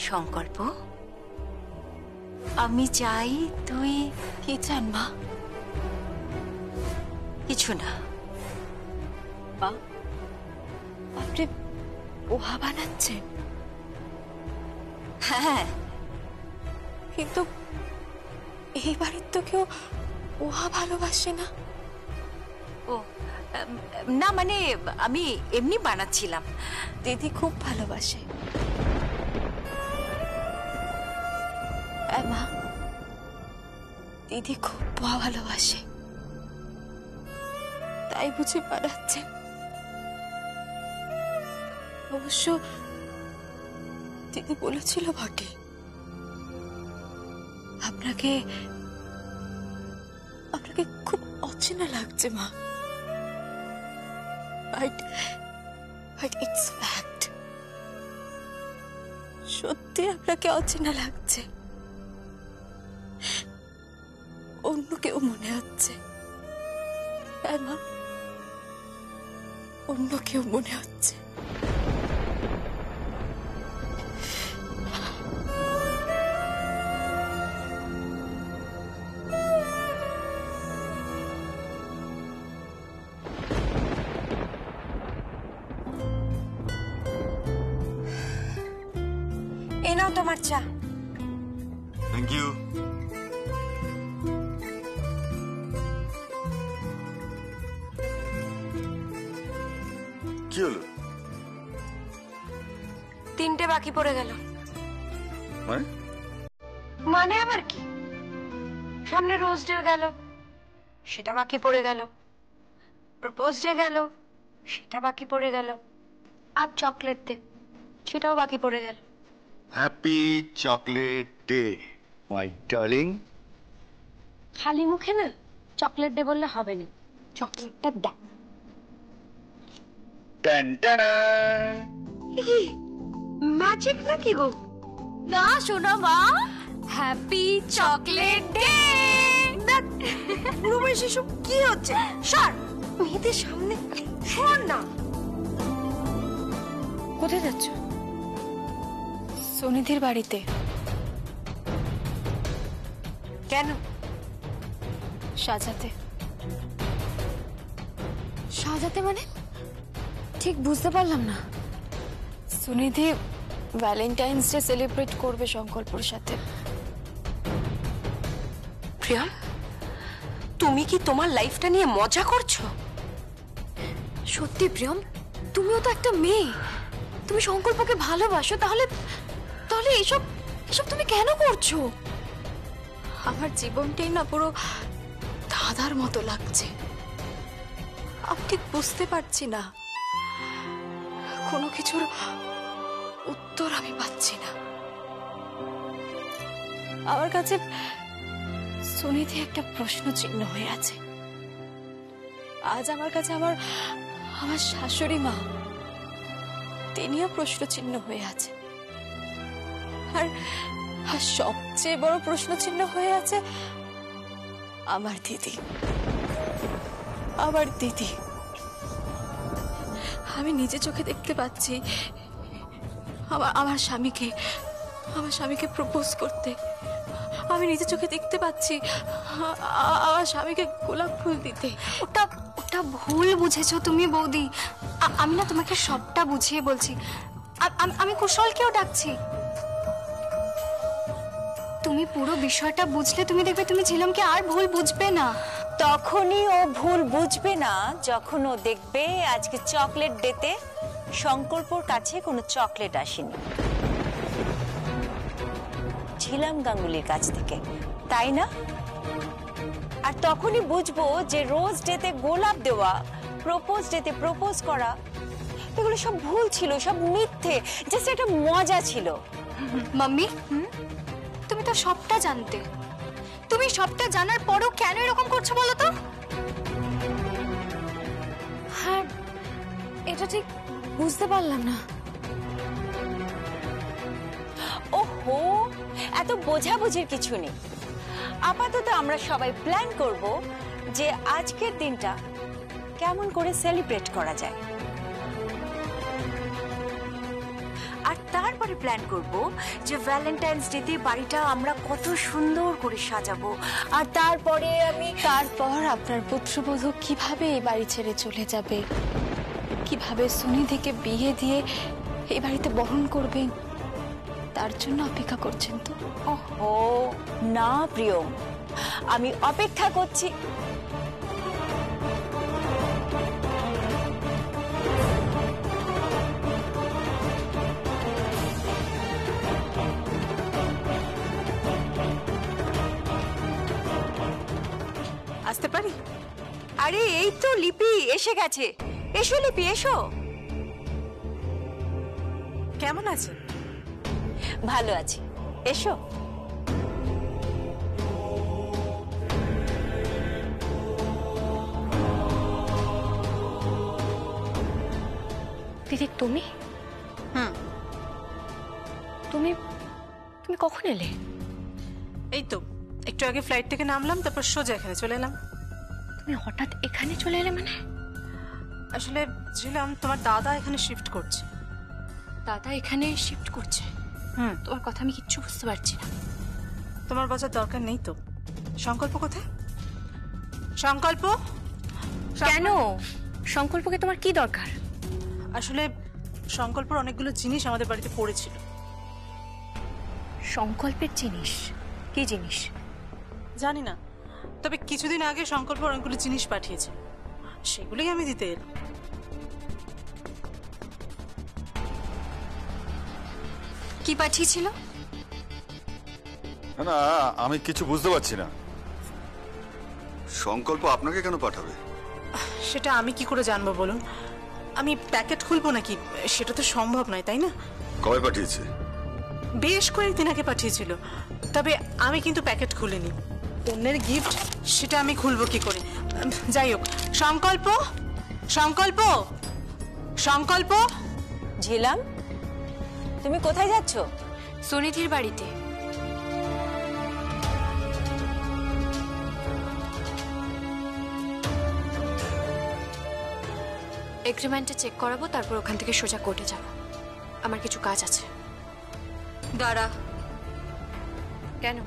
সংকল্প, আমি চাই তুই। কি চান মা? কিছু না মা, আপনি পোহা বানাচ্ছেন? হ্যাঁ, কিন্তু এই বাড়ির তো কেউ পোহা ভালোবাসে না। ও না, মানে আমি এমনি বানাচ্ছিলাম। দিদি খুব ভালোবাসে। মা, দিদি খুব পোহা ভালোবাসে, তাই বুঝে বানাচ্ছেন। অবশ্য দিদি বলেছিল বটে, আপনাকে আপনাকে খুব অচেনা লাগছে মা। But it's fact. সত্যি আপনাকে অচেনা লাগছে। অন্য কেউ মনে হচ্ছে। হ্যাঁ মা, অন্য কেউ মনে হচ্ছে। এই নাও তোমার চা। Thank you. কি হলো? 3টে বাকি পড়ে গেল। মানে আবার কি? সামনে রোজ ডে গেল, সেটা বাকি পড়ে গেল। প্রপোজ ডে গেল, সেটা বাকি পড়ে গেল। আর চকলেট ডে, সেটাও বাকি পড়ে গেল। Happy chocolate day my darling. খালি মুখে না চকলেট ডে বললে হবে না, চকলেটটা দেখ। টান টান। ম্যাজিক নাকি গো? না শোনা মা, হ্যাপি চকলেট ডে। পুরো শিশু কি হচ্ছে? সর, মেয়েদের সামনে সর না। কোথায় যাচ্ছ? সুনিধির বাড়িতে। কেন? সাজাতে। সাজাতে মানে? ঠিক বুঝতে পারলাম না। সুনিধি ভ্যালেন্টাইন্স ডে সেলিব্রেট করবে সংকল্পর সাথে। প্রিয়ম, তুমি কি তোমার লাইফটা নিয়ে মজা করছো? সত্যি প্রিয়ম, তুমিও তো একটা মেয়ে, তুমি সংকল্পকে ভালোবাসো, তাহলে তাহলে এসব এসব তুমি কেন করছো? আমার জীবনটাই না পুরো ধাঁধার মতো লাগছে। আমি ঠিক বুঝতে পারছি না, কোনো কিছুর উত্তর আমি পাচ্ছি না। আমার কাছে সুনিধি একটা প্রশ্ন চিহ্ন হয়ে আছে। আজ আমার কাছে আমার শাশুড়ি মা, তিনিও প্রশ্ন চিহ্ন হয়ে আছে। আর সবচেয়ে বড় প্রশ্ন চিহ্ন হয়ে আছে আমার দিদি। আমার দিদি, আমি নিজে চোখে দেখতে পাচ্ছি আমার স্বামীকে প্রপোজ করতে। আমি নিজে চোখে দেখতে পাচ্ছি আমার স্বামীকে গোলাপ ফুল দিতে। ওটা ভুল বুঝেছো তুমি বৌদি। আমি না তোমাকে সবটা বুঝিয়ে বলছি। আমি কুশলকেও ডাকছি। তুমি পুরো বিষয়টা বুঝলে তুমি দেখবে তুমি ঝিলমকে আর ভুল বুঝবে না। তখনই ও ভুল বুঝবে না যখন ও দেখবে আজকে চকলেট ডেতে সংকল্পর কাছে কোনো চকলেট আসেনি, ঝিলাম গাঙ্গুলির কাছ থেকে, তাই না? আর তখনই বুঝবো যে রোজ ডেতে গোলাপ দেওয়া, প্রপোজ ডেতে প্রপোজ করা, এগুলো সব ভুল ছিল, সব মিথ্যে, জাস্ট একটা মজা ছিল। মাম্মি, তুমি তো সবটা জানতে। তুমি সবটা জানার পরও কেন এরকম করছো বলো তো? হ্যাঁ, এটা ঠিক বুঝতে পারলাম না। ওহো, এত বোঝাবুঝির কিছু নেই। আপাতত আমরা সবাই প্ল্যান করব যে আজকের দিনটা কেমন করে সেলিব্রেট করা যায়, আর তারপর তারপরে প্ল্যান করব যে ভ্যালেন্টাইন্স ডেতে বাড়িটা আমরা কত সুন্দর করে সাজাবো। আর তারপরে তারপর আপনার পুত্রবধূ কিভাবে এই বাড়ি ছেড়ে চলে যাবে, কিভাবে সুনিধিকে বিয়ে দিয়ে এই বাড়িতে বরণ করবেন, তার জন্য অপেক্ষা করছেন তো? ওহো না প্রিয়ম, আমি অপেক্ষা করছি। আসতে পারি? আরে এই তো লিপি এসে গেছে। এসো লিপি এসো। কেমন আছেন? ভালো আছি, এসো। দিদি তুমি হুম, তুমি তুমি কখন এলে? এই তো একটু আগে ফ্লাইট থেকে নামলাম, তারপর সোজা এখানে চলে এলাম। তুমি হঠাৎ এখানে চলে এলে মানে? আসলে ছিলাম, তোমার দাদা এখানে শিফট করছে। দাদা এখানে শিফট করছে? হুম, তোমার কথা আমি কিচ্ছু বুঝতে পারছি না। তোমার বোঝার দরকার নেই তো। সংকল্প কোথায়? সংকল্প কেন? সংকল্পকে তোমার কি দরকার? আসলে সংকল্পর অনেকগুলো জিনিস আমাদের বাড়িতে পড়েছিল। সংকল্পের জিনিস? কি জিনিস? জানি না, তবে কিছুদিন আগে সংকল্প অনেকগুলো জিনিস পাঠিয়েছে, সেগুলোই আমি দিতে এলাম। কি পাঠিয়েছিল? না, আমি কিছু বুঝতে পারছি না। সংকল্প আপনাকে কেন পাঠাবে? সেটা আমি কি করে জানবো বলুন? আমি প্যাকেট খুলবো নাকি? সেটা তো সম্ভব নয়, তাই না? কবে পাঠিয়েছে? বেশ কয়েকদিন আগে পাঠিয়েছিল, তবে আমি কিন্তু প্যাকেট খুলিনি। অন্যের গিফট সেটা আমি খুলবো কি করে? যাই হোক, সংকল্প সংকল্প সংকল্প। ঝিলাম, তুমি কোথায় যাচ্ছ? সুনিধির বাড়িতে। এগ্রিমেন্টটা চেক করাবো, তারপর ওখান থেকে সোজা কোর্টে যাব। আমার কিছু কাজ আছে। দাঁড়া। কেন?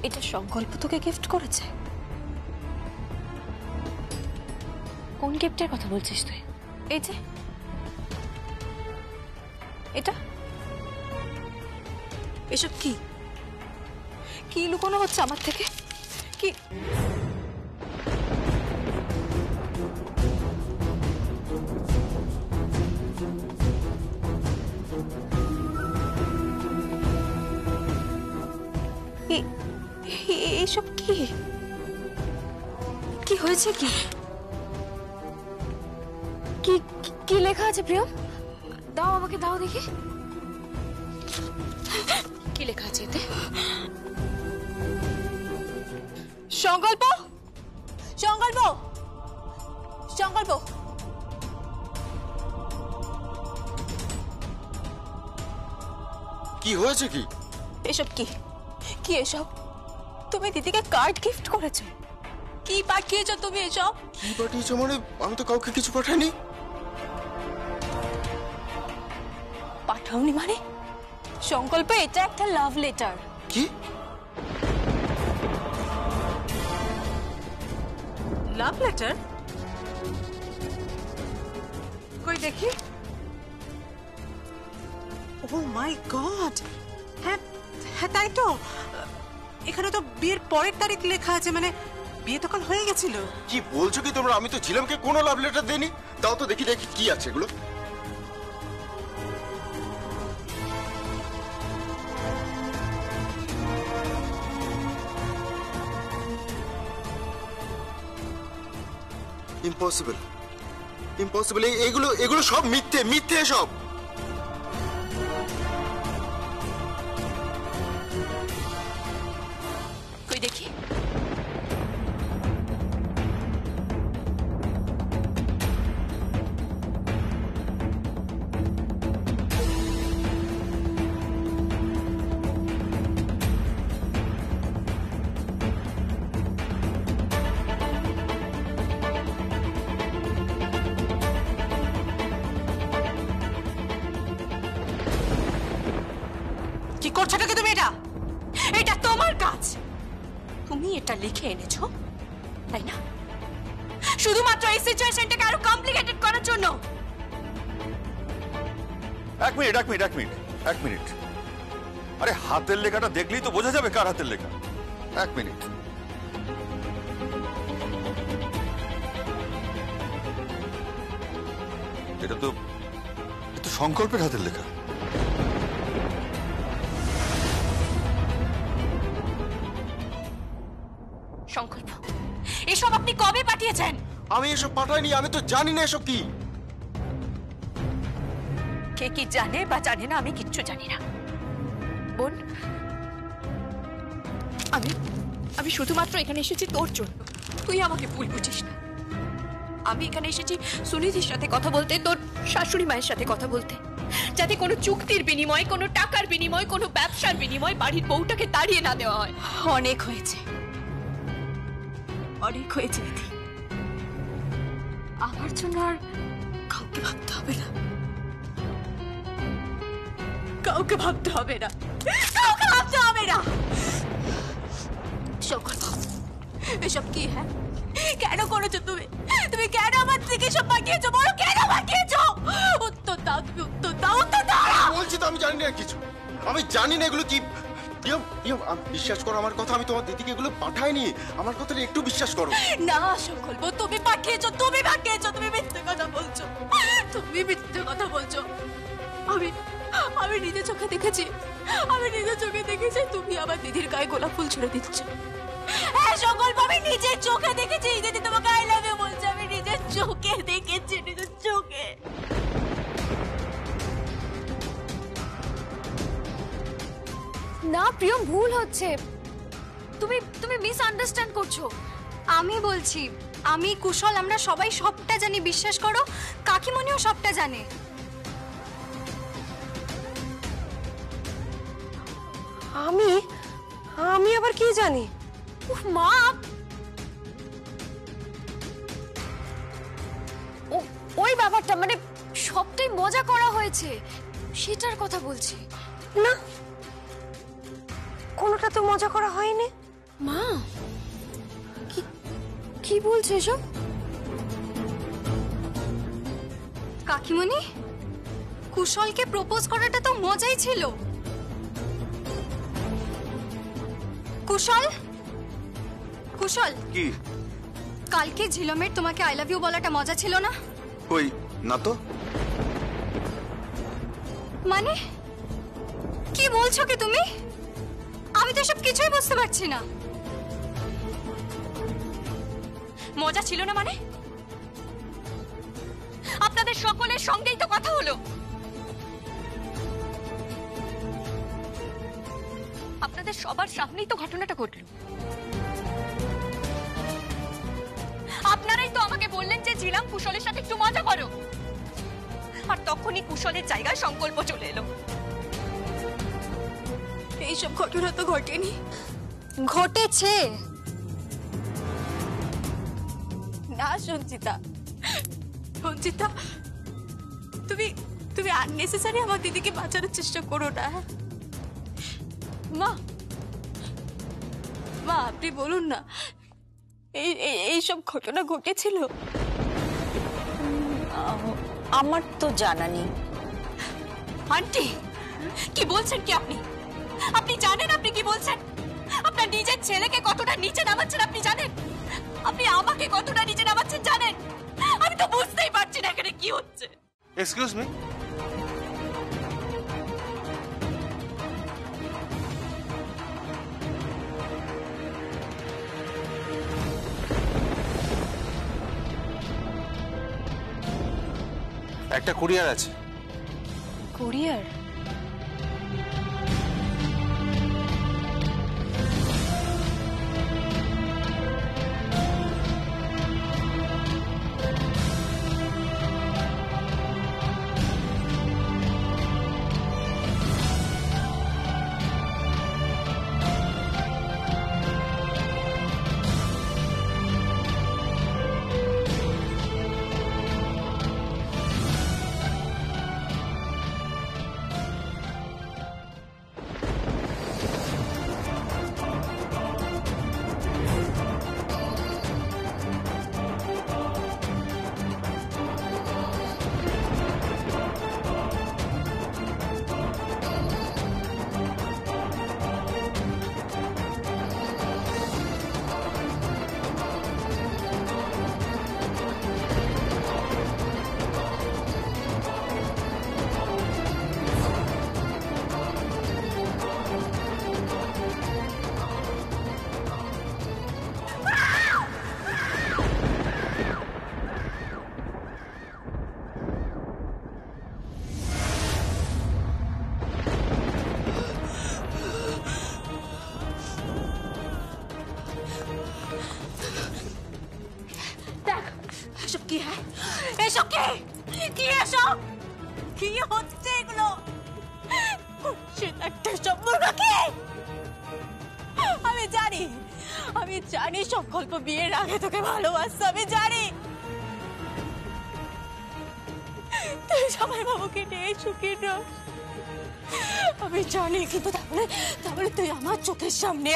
এটা সংকল্প তোকে গিফট করেছে? কোন গিফটের কথা বলছিস তুই? এই যে এটা। এসব কি? কি লুকোনো হচ্ছে আমার থেকে? কি এসব কি? কি হয়েছে? কি কি কি লেখা আছে প্রিয়ম? দাও আমাকে, দাও দেখি। কি লেখা আছে এতে? সংকল্প সংকল্প সংকল্প। কি হয়েছে? কি এসব কি? কি এসব? তুমি দিদিকে কার্ড গিফট করেছো? কি পাঠিয়েছো তুমি এসব? কি পাঠিয়েছো মানে? আমি তো কাউকে কিছু পাঠাইনি। পাঠাওনি মানে? সংকল্প, এটা একটা লাভ লেটার। কি? Love letter? কই দেখি। ও মাই গড! হ্যাঁ হ্যাঁ, তাই তো। এখানে তো বিয়ের পরের তারিখ লেখা আছে, মানে বিয়ে তো কাল হয়ে গেছিল। কি বলছো কি তোমরা? আমি তো ঝিলামকে কোনো লাভ লেটার দেইনি। তাও তো দেখি দেখি কি আছে এগুলো। Impossible, impossible. এগুলো এগুলো সব মিথ্যে, মিথ্যে সব। কই দেখি। করছোটা কি তুমি এটা? এটা তোমার কাজ, তুমি এটা লিখে এনেছো তাই না? শুধুমাত্র এই সিচুয়েশনটাকে আরো কমপ্লিকেটেড করার জন্য। এক মিনিট এক মিনিট এক মিনিট এক মিনিট, আরে হাতের লেখাটা দেখলেই তো বোঝা যাবে কার হাতের লেখা। এক মিনিট, এটা তো সংকল্পের হাতের লেখা। সংকল্প, এসব আপনি কবে পাঠিয়েছেন? আমি এসব পাঠাইনি, আমি তো জানি না এসব কি। কে কি জানে বা জানে না আমি কিচ্ছু জানি না। বোন, আমি শুধুমাত্র এখানে এসেছি তোর জন্য, তুই আমাকে ভুল বুঝিস না। আমি এখানে এসেছি সুনিধির সাথে কথা বলতে, তোর শাশুড়ি মায়ের সাথে কথা বলতে, যাতে কোনো চুক্তির বিনিময়, কোনো টাকার বিনিময়, কোনো ব্যবসার বিনিময় বাড়ির বউটাকে তাড়িয়ে না দেওয়া হয়। অনেক হয়েছে, অনেক হয়েছে দিদি। আমার জন্য আর কাউকে ভাবতে হবে না, কাউকে ভাবতে হবে না, কাউকে ভাবতে হবে না। সংকল্প, এসব কি? হ্যাঁ, কেন করেছো তুমি? তুমি কেন আমার থেকে সব পাঠিয়েছো? বলো কেন পাঠিয়েছো? উত্তর দাও, তুমি উত্তর দাও, উত্তর দাও। বলছি তো আমি জানি না কিছু, আমি জানি না এগুলো কি। বিশ্বাস করো আমার কথা, আমি তোমার দিদিকে এগুলো পাঠাইনি। আমার কথাটা একটু বিশ্বাস করো। না সংকল্প, তুমি পাঠিয়েছো, তুমি পাঠিয়েছো, তুমি মিথ্যে কথা বলছো, তুমি মিথ্যে কথা বলছো। আমি নিজের চোখে দেখেছি, আমি নিজের চোখে দেখেছি তুমি আমার দিদির গায়ে গোলাপ ফুল ছুঁড়ে দিচ্ছ। হ্যাঁ সংকল্প, আমি নিজের চোখে দেখেছি দিদি তোমাকে আই লাভ ইউ বলছে। আমি নিজের চোখে দেখেছি, নিজের চোখে। না প্রিয়ম, ভুল হচ্ছে, তুমি মিসআন্ডারস্ট্যান্ড করছো। আমি বলছি, আমি কুশল, আমরা সবাই সবটা জানি, বিশ্বাস করো। কাকিমণিও সবটা জানে। আমি আবার কি জানি? উফ মা, ওই ব্যাপারটা মানে সবটাই মজা করা হয়েছে, সেটার কথা বলছি। না, কোনোটা তো মজা করা হয়নি। মা কি বলছো এসব? কাকিমণি, কুশলকে প্রপোজ করাটা তো মজাই ছিল। কুশল, কুশল কি? কালকে ঝিলমের তোমাকে আই লাভ ইউ বলাটা মজা ছিল না? কই না তো। মানে কি বলছো কি তুমি? আমি তো সব কিছুই বুঝতে পারছি না। মজা ছিল না মানে? আপনাদের সকলের সঙ্গেই তো কথা হলো, আপনাদের সবার সামনেই তো ঘটনাটা ঘটলো। আপনারাই তো আমাকে বললেন যে ঝিলাম কুশলের সাথে একটু মজা করো, আর তখনই কুশলের জায়গায় সংকল্প চলে এলো। এইসব ঘটনা তো ঘটেনি। ঘটেছে। না সঞ্চিতা, সঞ্চিতা, তুমি আননেসেসারি আমার দিদিকে বাঁচানোর চেষ্টা করো না। মা, আপনি বলুন না, এই সব ঘটনা ঘটেছিল? আমার তো জানা নেই। আন্টি, কি বলছেন কি আপনি? আপনি জানেন আপনি কি বলছেন? আপনার নিজের ছেলেকে কতটা নিচে নামাচ্ছেন আপনি জানেন? আপনি আমাকে কতটা নিচে নামাচ্ছেন জানেন? আমি তো বুঝতেই পারছি না এখানে কি হচ্ছে। এক্সকিউজ মি, একটা কুরিয়ার আছে। কুরিয়ার? কি এসব? কি হচ্ছে এগুলো? সে একটা সম্পর্ক কি? আমি জানি সংকল্প বিয়ের আগে তোকে ভালোবাসতো, আমি জানি। তুই সবাই বাবুকে নিয়ে সুখী নস, আমি জানি, কিন্তু তাহলে তুই আমার চোখের সামনে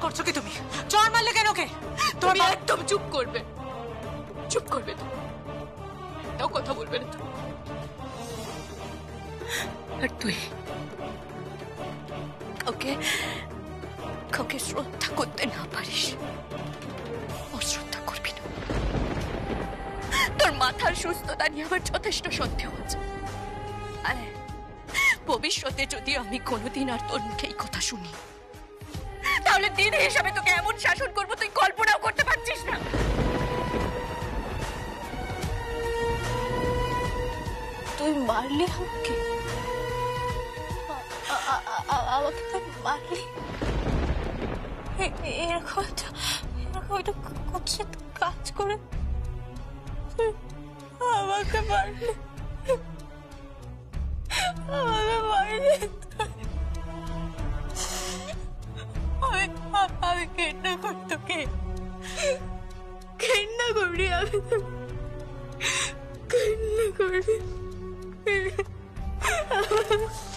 করছো কি তুমি? চর মারলে কেন ওকে? তুমি একদম চুপ করবে, চুপ করবে। তো কথা বলবে না। আর তুই কাউকে শ্রদ্ধা করতে না পারিস, অশ্রদ্ধা করবি না। তোর মাথার সুস্থতা নিয়ে আমার যথেষ্ট সন্দেহ আছে। আরে ভবিষ্যতে যদি আমি কোনোদিন আর তোর মুখে এই কথা শুনি, তাহলে দিদি হিসাবে তোকে এমন শাসন করবো তুই কল্পনাও করতে পারছিস না। তুই মারলি আমাকে, আমাকে তুই মারলি? এরকম একটা কাজ করে আমাকে মারলি, আমি ঘেন্না করি তোকে, ঘেন্না করি, আমি ঘেন্না করি।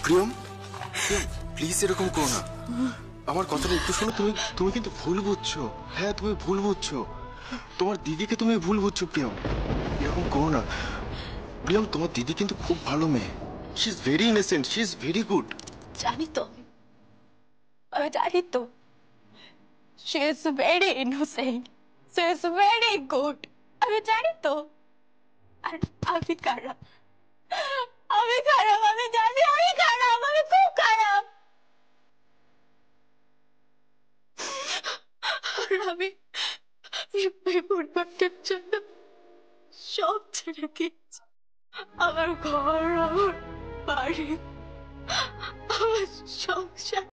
প্রিয়ম, প্লিজ এরকম করো না। আমার কথাটা একটু শোনো। তুমি কিন্তু ভুল বুঝছো। হ্যাঁ, তুমি ভুল বুঝছো। তোমার দিদিকে তুমি ভুল বুঝছো প্রিয়ম। এরকম করো না প্রিয়ম। তোমার দিদি কিন্তু খুব ভালো মেয়ে। She is very innocent, she is very good. জানি তো, আমি জানি তো। She is very innocent. She is very good. আমি জানি তো। আর আমি খারাপ, আমি জানি আমি খারাপ, আমি খুব খারাপ। আর আমি পরিবারটার জন্য সব ছেড়ে দিয়েছি। আমার ঘর, আমার বাড়ি, আমার সংসার।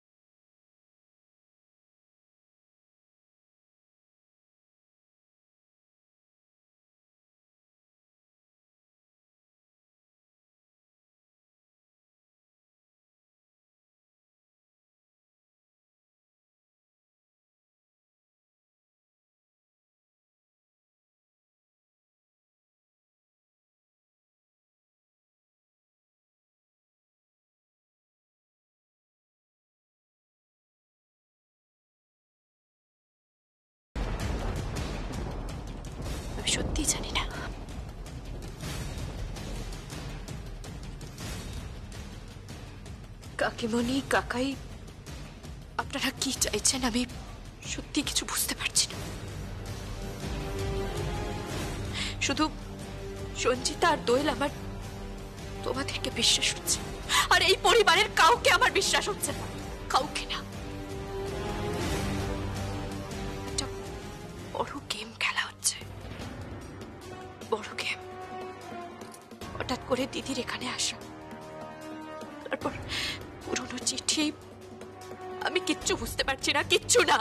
আমি সত্যি জানি না কাকিমণি, কাকাই আপনারা কি চাইছেন। আমি সত্যি কিছু বুঝতে পারছি না। শুধু সঞ্চিতা আর দোয়েল আমার তোমাদেরকে বিশ্বাস হচ্ছে, আর এই পরিবারের কাউকে আমার বিশ্বাস হচ্ছে না, কাউকে না। একটা বড় গেম খেলা হচ্ছে, বড় গেম। হঠাৎ করে দিদির এখানে আসা, তারপর পুরনো চিঠি, আমি কিচ্ছু বুঝতে পারছি না, কিচ্ছু না।